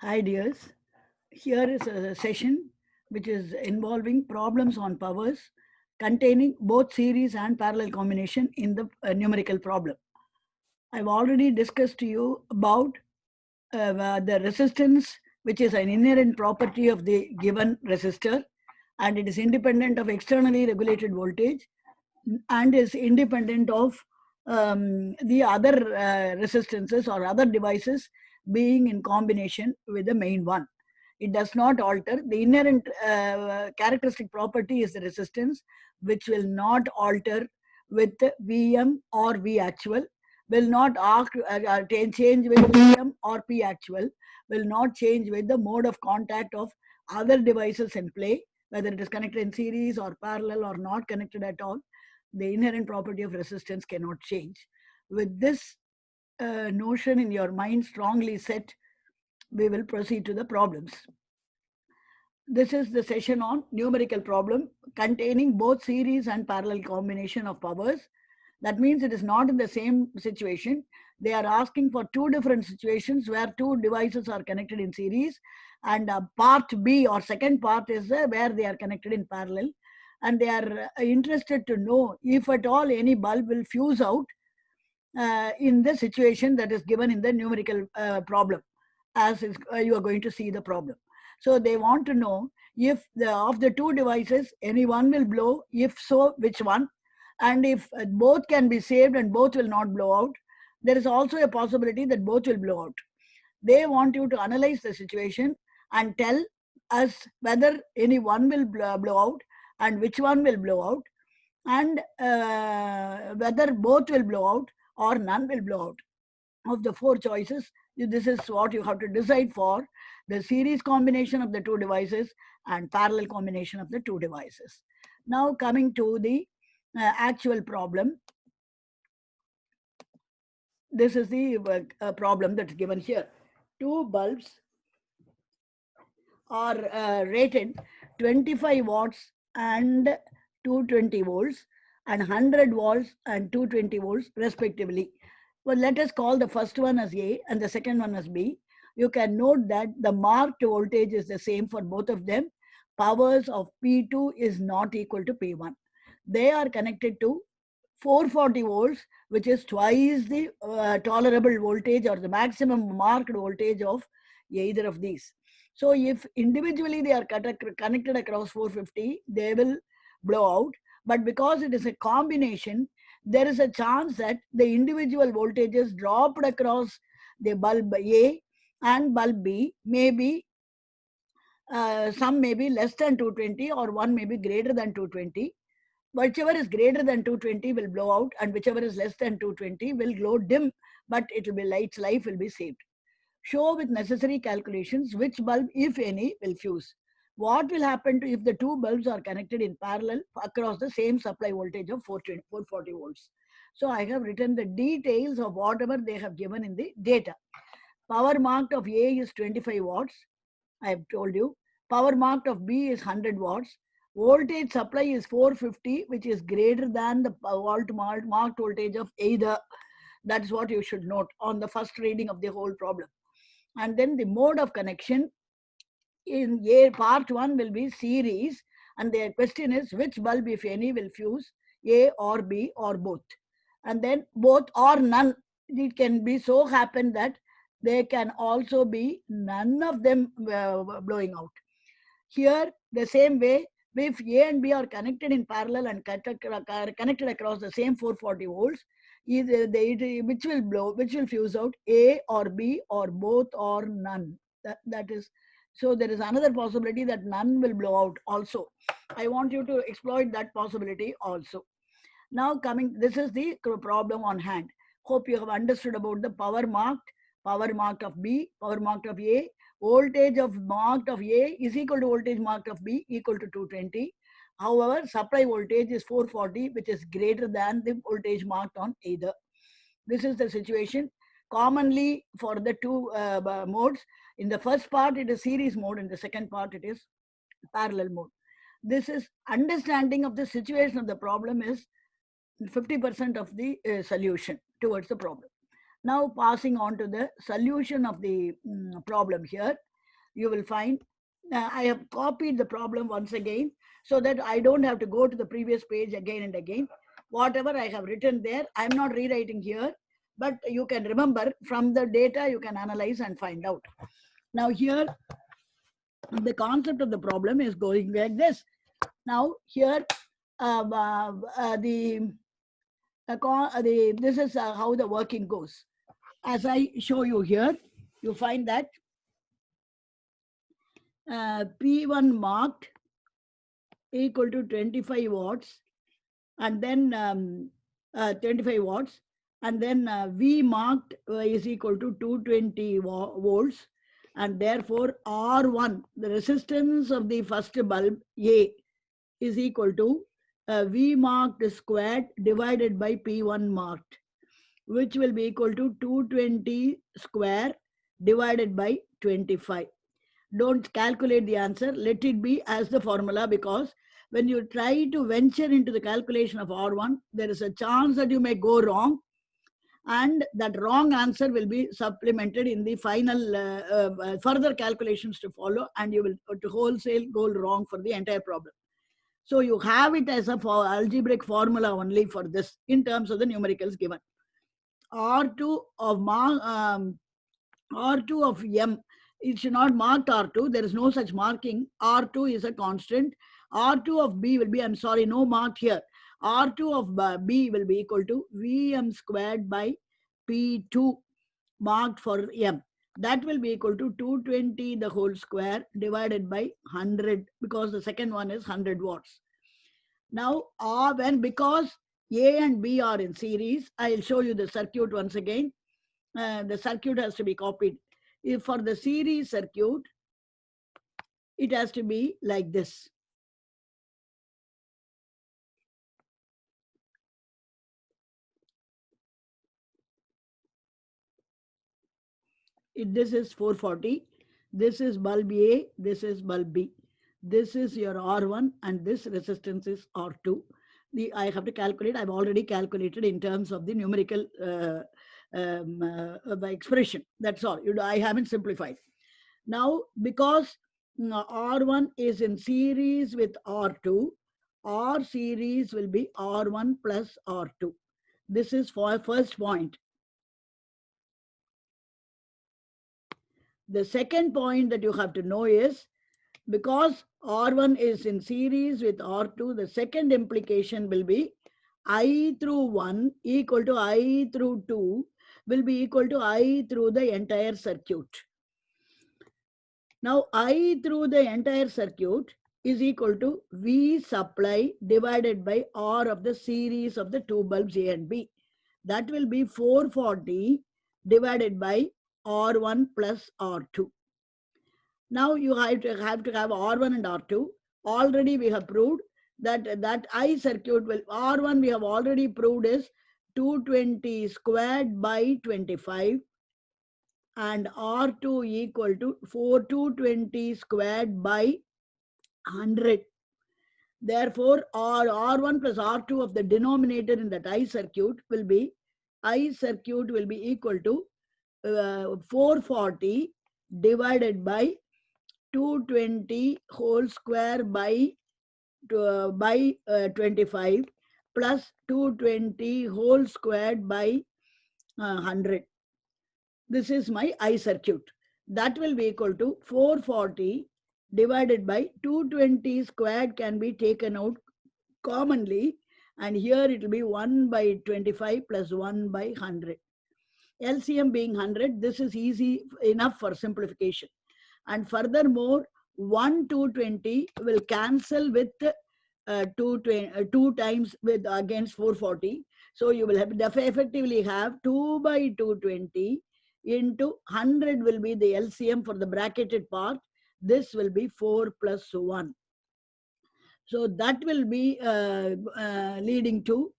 Hi dears, here is a session which is involving problems on powers containing both series and parallel combination in the numerical problem. I've already discussed to you about the resistance, which is an inherent property of the given resistor, and it is independent of externally regulated voltage and is independent of the other resistances or other devices being in combination with the main one. It does not alter. The inherent characteristic property is the resistance, which will not alter with Vm or V actual, will not change with Vm or P actual, will not change with the mode of contact of other devices in play, whether it is connected in series or parallel or not connected at all. The inherent property of resistance cannot change. With this notion in your mind strongly set, we will proceed to the problems. This is the session on numerical problem containing both series and parallel combination of powers. That means it is not in the same situation. They are asking for two different situations where two devices are connected in series, and part B or second part is where they are connected in parallel, and they are interested to know if at all any bulb will fuse out in the situation that is given in the numerical problem, as is, you are going to see the problem. So they want to know if of the two devices any one will blow, if so which one, and if both can be saved and both will not blow out. There is also a possibility that both will blow out. They want you to analyze the situation and tell us whether any one will blow out and which one will blow out, and whether both will blow out or none will blow out. Of the four choices, this is what you have to decide for the series combination of the two devices and parallel combination of the two devices. Now coming to the actual problem. This is the problem that's given here. Two bulbs are rated 25 watts and 220 volts, and 100 volts and 220 volts respectively. Well, let us call the first one as A and the second one as B. You can note that the marked voltage is the same for both of them. Powers of P2 is not equal to P1. They are connected to 440 volts, which is twice the tolerable voltage or the maximum marked voltage of either of these. So if individually they are connected across 450, they will blow out. But because it is a combination, there is a chance that the individual voltages dropped across the bulb A and bulb B may be some may be less than 220 or one may be greater than 220. Whichever is greater than 220 will blow out, and whichever is less than 220 will glow dim, but it will be its life will be saved. Show with necessary calculations which bulb, if any, will fuse. What will happen to if the two bulbs are connected in parallel across the same supply voltage of 440 volts? So I have written the details of whatever they have given in the data. Power marked of A is 25 watts. I have told you. Power marked of B is 100 watts. Voltage supply is 450, which is greater than the marked voltage of either. That's what you should note on the first reading of the whole problem. And then the mode of connection in A part 1 will be series, and the question is which bulb, if any, will fuse, A or B or both. And then both or none. It can be so happen that there can also be none of them blowing out. Here, the same way, if A and B are connected in parallel and connected across the same 440 volts, either which will blow, which will fuse out, A or B or both or none. That is, so there is another possibility that none will blow out also. I want you to exploit that possibility also. Now coming, this is the problem on hand. Hope you have understood about the power marked of B, power marked of A. Voltage of marked of A is equal to voltage marked of B equal to 220. However, supply voltage is 440, which is greater than the voltage marked on either. This is the situation commonly for the two modes. In the first part, it is series mode. In the second part, it is parallel mode. This is understanding of the situation of the problem is 50% of the solution towards the problem. Now passing on to the solution of the problem here, you will find I have copied the problem once again so that I don't have to go to the previous page again and again. Whatever I have written there, I'm not rewriting here, but you can remember from the data you can analyze and find out. Now here, the concept of the problem is going like this. Now here, this is how the working goes. As I show you here, you find that P1 marked equal to 25 watts, and then 25 watts, and then V marked is equal to 220 volts, and therefore R1, the resistance of the first bulb A, is equal to V marked squared divided by P1 marked, which will be equal to 220 square divided by 25. Don't calculate the answer, let it be as the formula, because when you try to venture into the calculation of R1, there is a chance that you may go wrong, and that wrong answer will be supplemented in the final further calculations to follow, and you will to wholesale go wrong for the entire problem. So you have it as a algebraic formula only for this in terms of the numericals given. R2 of R2 of M, it should not mark R2. There is no such marking. R2 is a constant. R2 of B will be, I'm sorry, no mark here. R2 of B will be equal to Vm squared by P2 marked for M. That will be equal to 220 the whole square divided by 100, because the second one is 100 watts. Now, because A and B are in series, I'll show you the circuit once again. The circuit has to be copied. If for the series circuit, it has to be like this. This is 440. This is bulb A. This is bulb B. This is your R1, and this resistance is R2. I have to calculate. I've already calculated in terms of the numerical expression. That's all. I haven't simplified. Now, because R1 is in series with R2, R series will be R1 plus R2. This is for first point. The second point that you have to know is, because R1 is in series with R2, the second implication will be I through 1 equal to I through 2 will be equal to I through the entire circuit. Now, I through the entire circuit is equal to V supply divided by R of the series of the two bulbs A and B. That will be 440 divided by R1 plus R2. Now you have to have R1 and R2. Already we have proved that I circuit will, R1 we have already proved is 220 squared by 25, and R2 equal to 220 squared by 100. Therefore, R1 plus R2 of the denominator in that I circuit will be equal to 440 divided by 220 whole square by 25 plus 220 whole squared by 100. This is my I circuit. That will be equal to 440 divided by 220 squared can be taken out commonly, and here it will be 1 by 25 plus 1 by 100. LCM being 100, this is easy enough for simplification. And furthermore, 1 220 will cancel with 2 times with against 440. So you will have effectively have 2 by 220 into 100 will be the LCM for the bracketed part. This will be 4 plus 1. So that will be leading to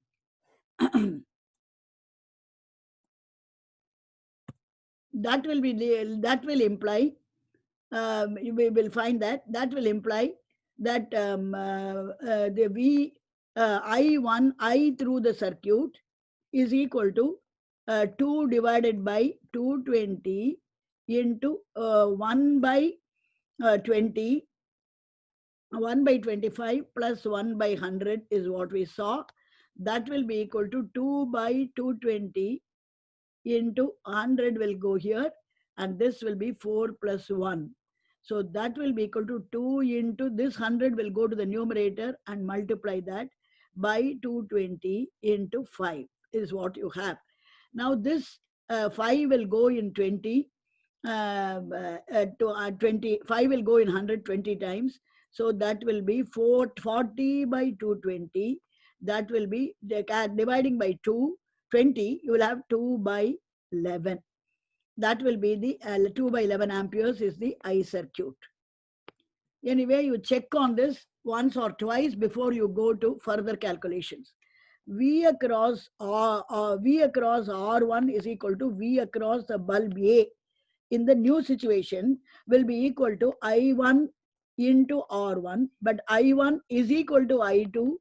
that will imply we will find that will imply that the V I1 I through the circuit is equal to 2 divided by 220 into 1 by 20, 1 by 25 plus 1 by 100 is what we saw. That will be equal to 2 by 220 into 100 will go here, and this will be 4 plus 1. So that will be equal to 2 into this 100 will go to the numerator and multiply that by 220 into 5 is what you have. Now this 5 will go in 20, 25 will go in 120 times. So that will be 40 by 220. That will be dividing by 220, you will have 2 by 11. That will be the 2 by 11 amperes is the I circuit. Anyway, you check on this once or twice before you go to further calculations. V across R1 is equal to V across the bulb A in the new situation will be equal to I1 into R1, but I1 is equal to I2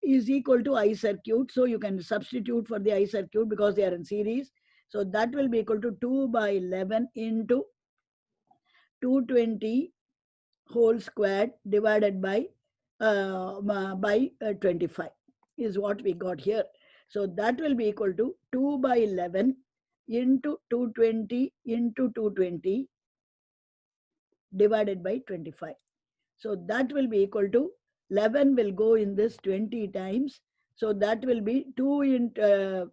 is equal to I circuit. So you can substitute for the I circuit because they are in series. So that will be equal to 2 by 11 into 220 whole squared divided by 25 is what we got here. So that will be equal to 2 by 11 into 220 into 220 divided by 25. So that will be equal to 11 will go in this 20 times. So that will be 2 into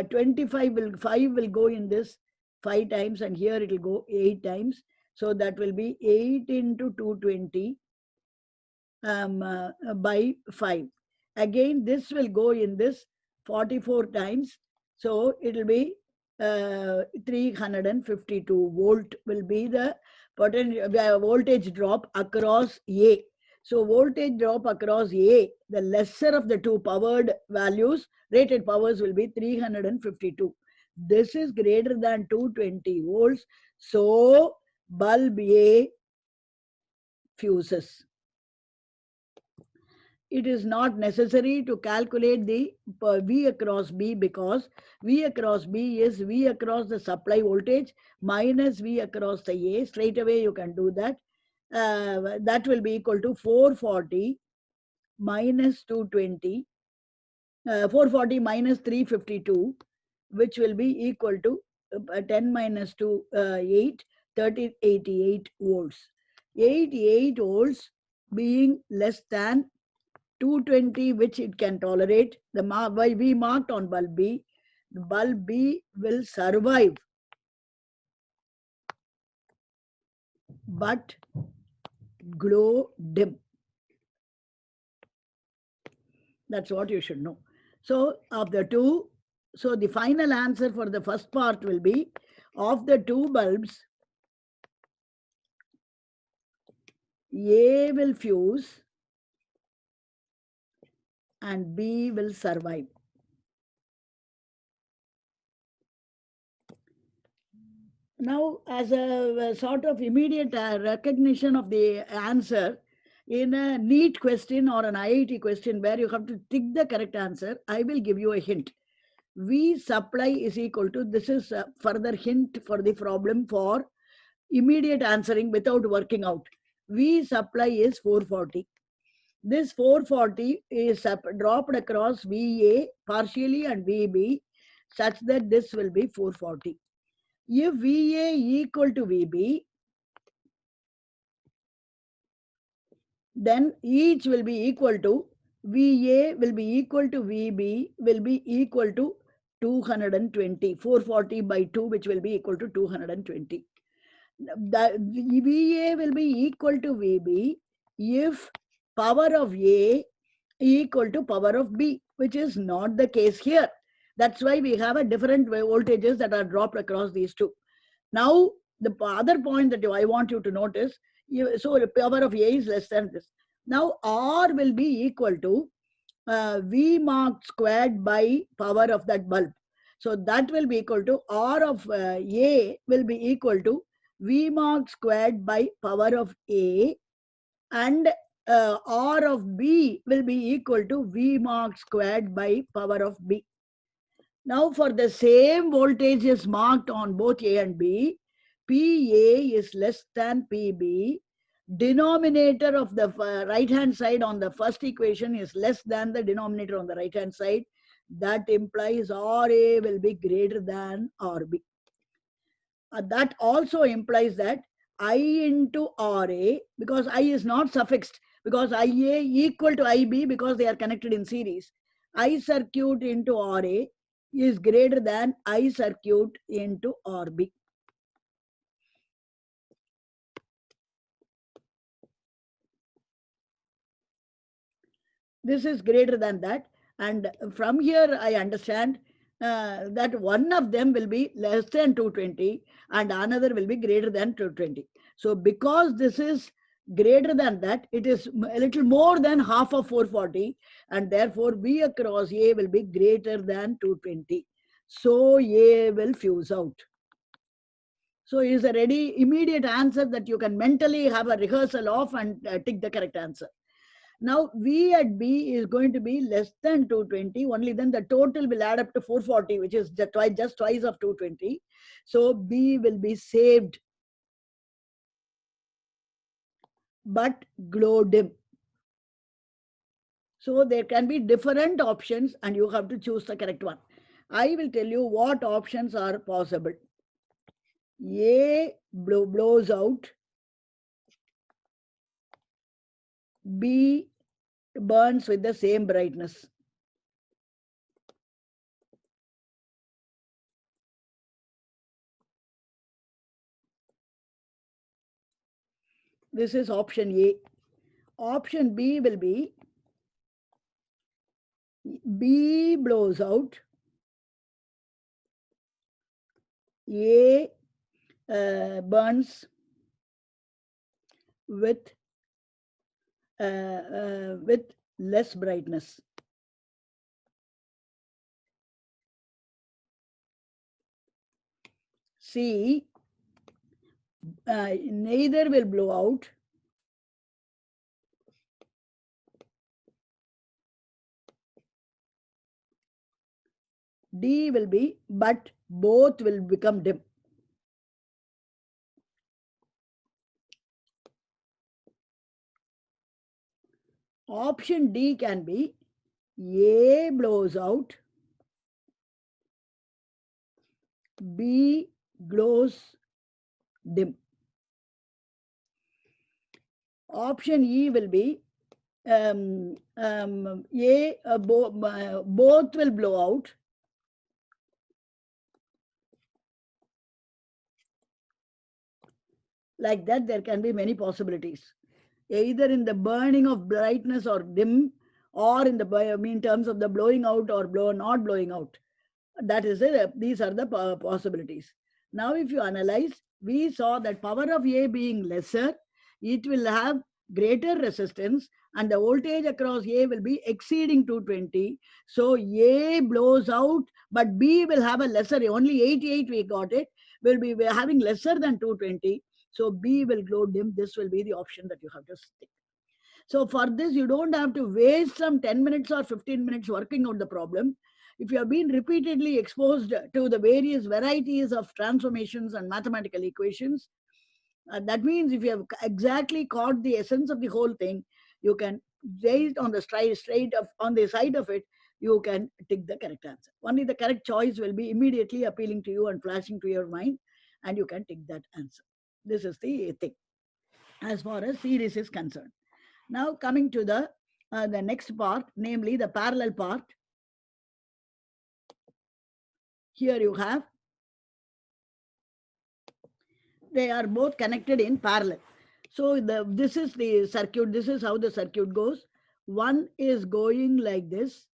25 will 5 will go in this 5 times, and here it will go 8 times. So that will be 8 into 220 by 5. Again, this will go in this 44 times. So it will be 352 volt will be the voltage drop across A. So voltage drop across A, the lesser of the two powered values, rated powers will be 352. This is greater than 220 volts. So bulb A fuses. It is not necessary to calculate the V across B because V across B is V across the supply voltage minus V across the A. Straight away you can do that. That will be equal to 440 minus 220, 440 minus 352, which will be equal to 10 minus 2, 8, 88 volts. 88 volts being less than 220, which it can tolerate. The why we marked on bulb B, the bulb B will survive, but glow dim. That's what you should know. So of the two, so the final answer for the first part will be, of the two bulbs, A will fuse and B will survive. Now, as a sort of immediate recognition of the answer, in a NEET question or an IIT question where you have to tick the correct answer, I will give you a hint. V supply is equal to, this is a further hint for the problem for immediate answering without working out. V supply is 440. This 440 is dropped across VA partially and VB such that this will be 440. If VA equal to VB, then each will be equal to, VA will be equal to VB will be equal to 220, 440 by 2, which will be equal to 220. The VA will be equal to VB if power of A equal to power of B, which is not the case here. That's why we have a different voltages that are dropped across these two. Now, the other point that I want you to notice, so the power of A is less than this. Now, R will be equal to V mark squared by power of that bulb. So that will be equal to R of A will be equal to V mark squared by power of A, and R of B will be equal to V mark squared by power of B. Now for the same voltage is marked on both A and B, PA is less than PB. Denominator of the right hand side on the first equation is less than the denominator on the right hand side. That implies RA will be greater than RB. That also implies that I into RA, because I is not suffixed, because IA equal to IB because they are connected in series. I circuit into RA is greater than I circuit into RB. This is greater than that. And from here, I understand that one of them will be less than 220 and another will be greater than 220. So because this is greater than that, it is a little more than half of 440, and therefore B across A will be greater than 220. So A will fuse out. So is a ready immediate answer that you can mentally have a rehearsal of and tick the correct answer. Now V at B is going to be less than 220, only then the total will add up to 440, which is just twice of 220. So B will be saved, but glow dim. So there can be different options and you have to choose the correct one. I will tell you what options are possible. A blows out, B burns with the same brightness. This is option A. Option B will be B blows out, A burns with less brightness. C, neither will blow out. D will be, but both will become dim. Option D can be A blows out, B glows dim. Option E will be both will blow out. Like that, there can be many possibilities, either in the burning of brightness or dim, or in terms of the blowing out or not blowing out. That is it. These are the possibilities. Now, if you analyze, we saw that power of A being lesser, it will have greater resistance and the voltage across A will be exceeding 220. So A blows out, but B will have a lesser, only 88 we got it, will be having lesser than 220. So B will glow dim. This will be the option that you have to stick. So for this, you don't have to waste some 10 minutes or 15 minutes working out the problem. If you have been repeatedly exposed to the various varieties of transformations and mathematical equations, that means if you have exactly caught the essence of the whole thing, you can, based on the on the side of it, you can tick the correct answer. Only the correct choice will be immediately appealing to you and flashing to your mind, and you can tick that answer. This is the thing as far as series is concerned. Now coming to the next part, namely the parallel part. Here you have, they are both connected in parallel. So this is the circuit, this is how the circuit goes. One is going like this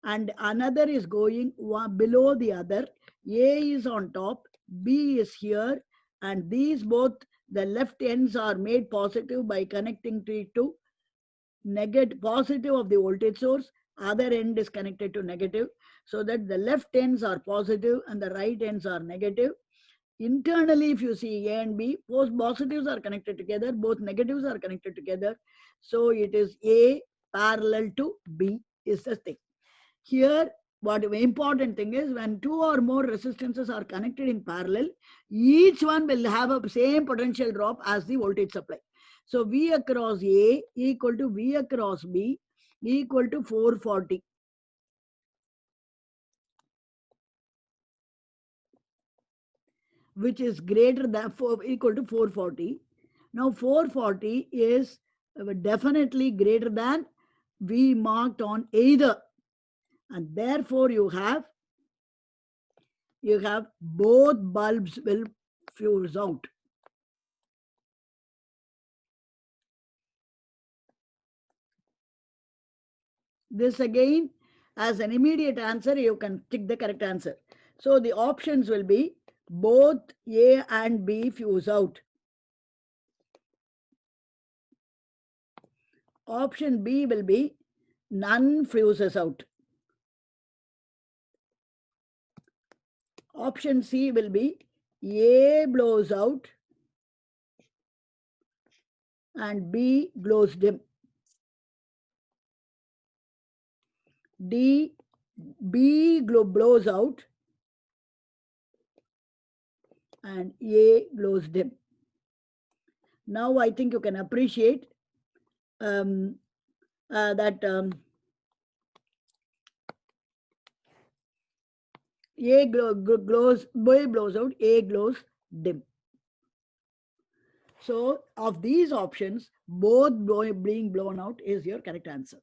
and another is going below the other. A is on top, B is here, and these both, the left ends are made positive by connecting to negative positive of the voltage source, other end is connected to negative, so that the left ends are positive and the right ends are negative. Internally, if you see A and B, both positives are connected together, both negatives are connected together. So it is A parallel to B is the thing. Here what the important thing is, when two or more resistances are connected in parallel, each one will have a same potential drop as the voltage supply. So V across A equal to V across B equal to 440. Which is greater than equal to 440. Now 440 is definitely greater than V marked on either, and therefore you have both bulbs will fuse out. This again, as an immediate answer, you can tick the correct answer. So the options will be both A and B fuse out. Option B will be none fuses out. Option C will be A blows out and B glows dim. D, B blows out and A glows dim. Now I think you can appreciate that A glows, B blows out, A glows dim. So of these options, both being blown out is your correct answer.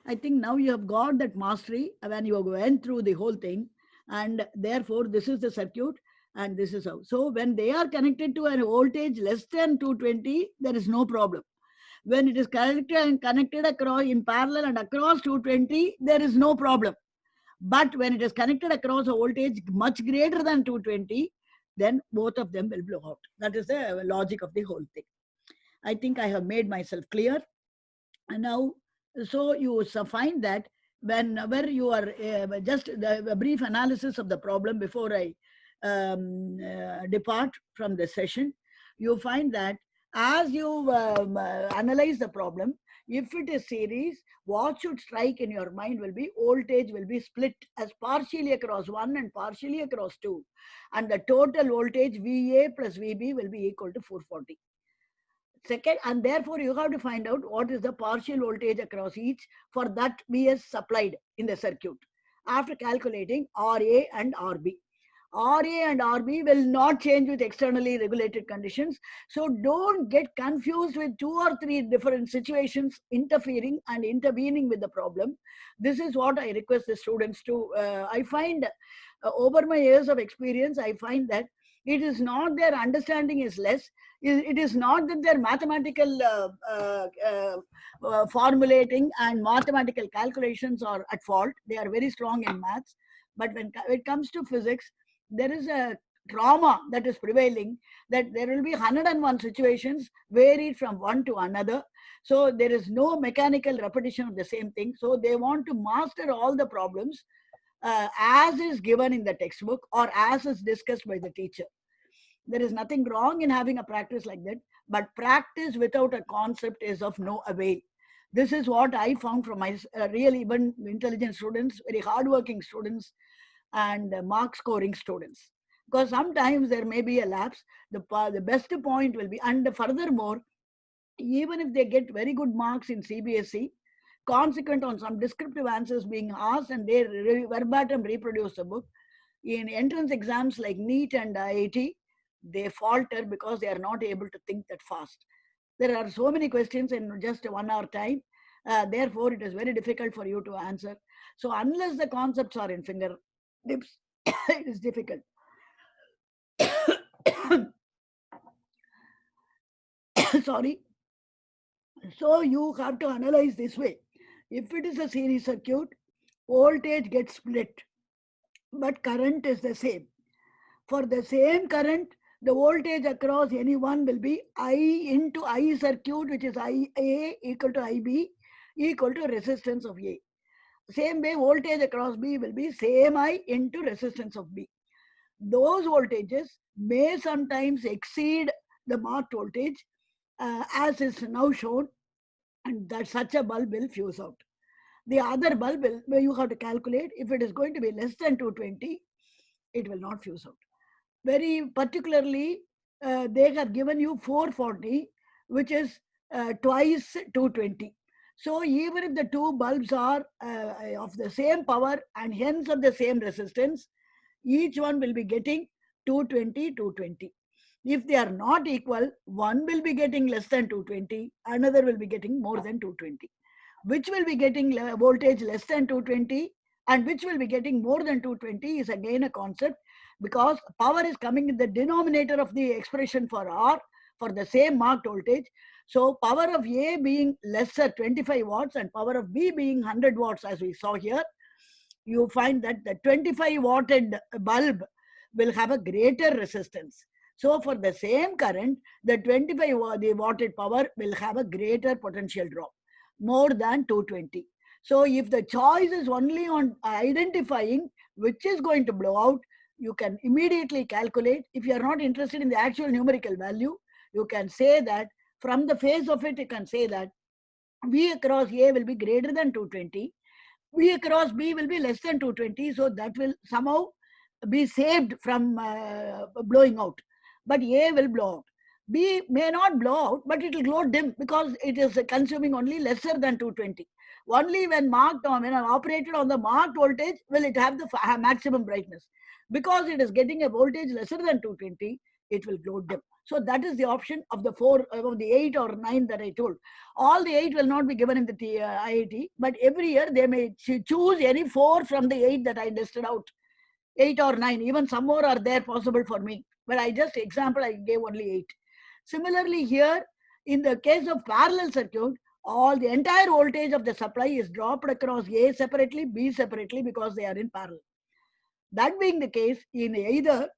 I think now you have got that mastery when you went through the whole thing, and therefore this is the circuit and this is how. So when they are connected to a voltage less than 220, there is no problem. When it is connected across in parallel and across 220, there is no problem. But when it is connected across a voltage much greater than 220, then both of them will blow out. That is the logic of the whole thing. I think I have made myself clear. And now, so you find that whenever you are just a brief analysis of the problem before I depart from the session, you find that as you analyze the problem, if it is series, what should strike in your mind will be voltage will be split as partially across 1 and partially across 2, and the total voltage VA plus VB will be equal to 440. Second, and therefore you have to find out what is the partial voltage across each for that VS supplied in the circuit after calculating RA and RB. RA and RB will not change with externally regulated conditions. So don't get confused with 2 or 3 different situations interfering and intervening with the problem. This is what I request the students to. I find over my years of experience, I find that it is not their understanding is less. It is not that their mathematical formulating and mathematical calculations are at fault. They are very strong in maths. But when it comes to physics, there is a trauma that is prevailing, that there will be 101 situations varied from one to another. So there is no mechanical repetition of the same thing. So they want to master all the problems as is given in the textbook or as is discussed by the teacher. There is nothing wrong in having a practice like that, but practice without a concept is of no avail. This is what I found from my really even intelligent students, very hardworking students, and mark scoring students. Because sometimes there may be a lapse. The best point will be, and furthermore, even if they get very good marks in CBSE, consequent on some descriptive answers being asked and they verbatim reproduce the book, in entrance exams like NEET and IIT, they falter because they are not able to think that fast. There are so many questions in just 1 hour time. Therefore, it is very difficult for you to answer. So unless the concepts are in fingertips, it is difficult. Sorry. So you have to analyze this way. If it is a series circuit, voltage gets split, but current is the same. For the same current, the voltage across any one will be I into I circuit, which is IA equal to IB equal to resistance of A. Same way, voltage across B will be same I into resistance of B. Those voltages may sometimes exceed the marked voltage as is now shown, and that such a bulb will fuse out. The other bulb will, you have to calculate, if it is going to be less than 220, it will not fuse out. Very particularly, they have given you 440, which is twice 220. So even if the two bulbs are of the same power and hence of the same resistance, each one will be getting 220, 220. If they are not equal, one will be getting less than 220, another will be getting more than 220. Which will be getting voltage less than 220 and which will be getting more than 220 is again a concept, because power is coming in the denominator of the expression for R for the same marked voltage. So power of A being lesser 25 watts and power of B being 100 watts, as we saw here, you find that the 25 watted bulb will have a greater resistance. So for the same current, the 25 watted power will have a greater potential drop, more than 220. So if the choice is only on identifying which is going to blow out, you can immediately calculate. If you are not interested in the actual numerical value, you can say that from the face of it, you can say that V across A will be greater than 220. V across B will be less than 220. So that will somehow be saved from blowing out. But A will blow out. B may not blow out, but it will glow dim because it is consuming only lesser than 220. Only when marked on, when operated on the marked voltage, will it have the maximum brightness. Because it is getting a voltage lesser than 220, it will glow dim. So that is the option of the four, of the 8 or 9 that I told. All the 8 will not be given in the IIT, but every year they may choose any 4 from the 8 that I listed out. 8 or 9, even some more are there possible for me. But I just example, I gave only 8. Similarly here, in the case of parallel circuit, all the entire voltage of the supply is dropped across A separately, B separately, because they are in parallel. That being the case, in either,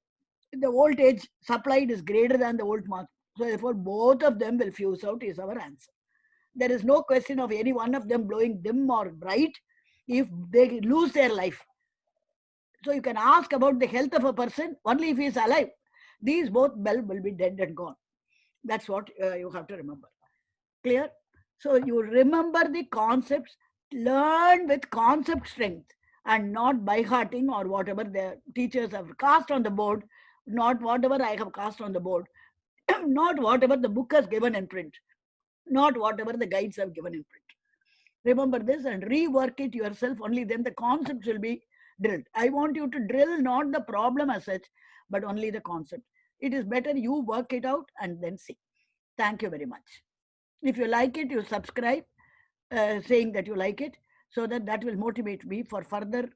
the voltage supplied is greater than the voltmark. So therefore, both of them will fuse out is our answer. There is no question of any one of them blowing dim or bright if they lose their life. So you can ask about the health of a person only if he is alive. These both bulb will be dead and gone. That's what you have to remember. Clear? So you remember the concepts, learn with concept strength and not by hearting or whatever the teachers have cast on the board, not whatever I have cast on the board, not whatever the book has given in print, not whatever the guides have given in print. Remember this and rework it yourself, only then the concepts will be drilled. I want you to drill not the problem as such, but only the concept. It is better you work it out and then see. Thank you very much. If you like it, you subscribe, saying that you like it, so that will motivate me for further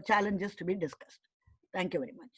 challenges to be discussed. Thank you very much.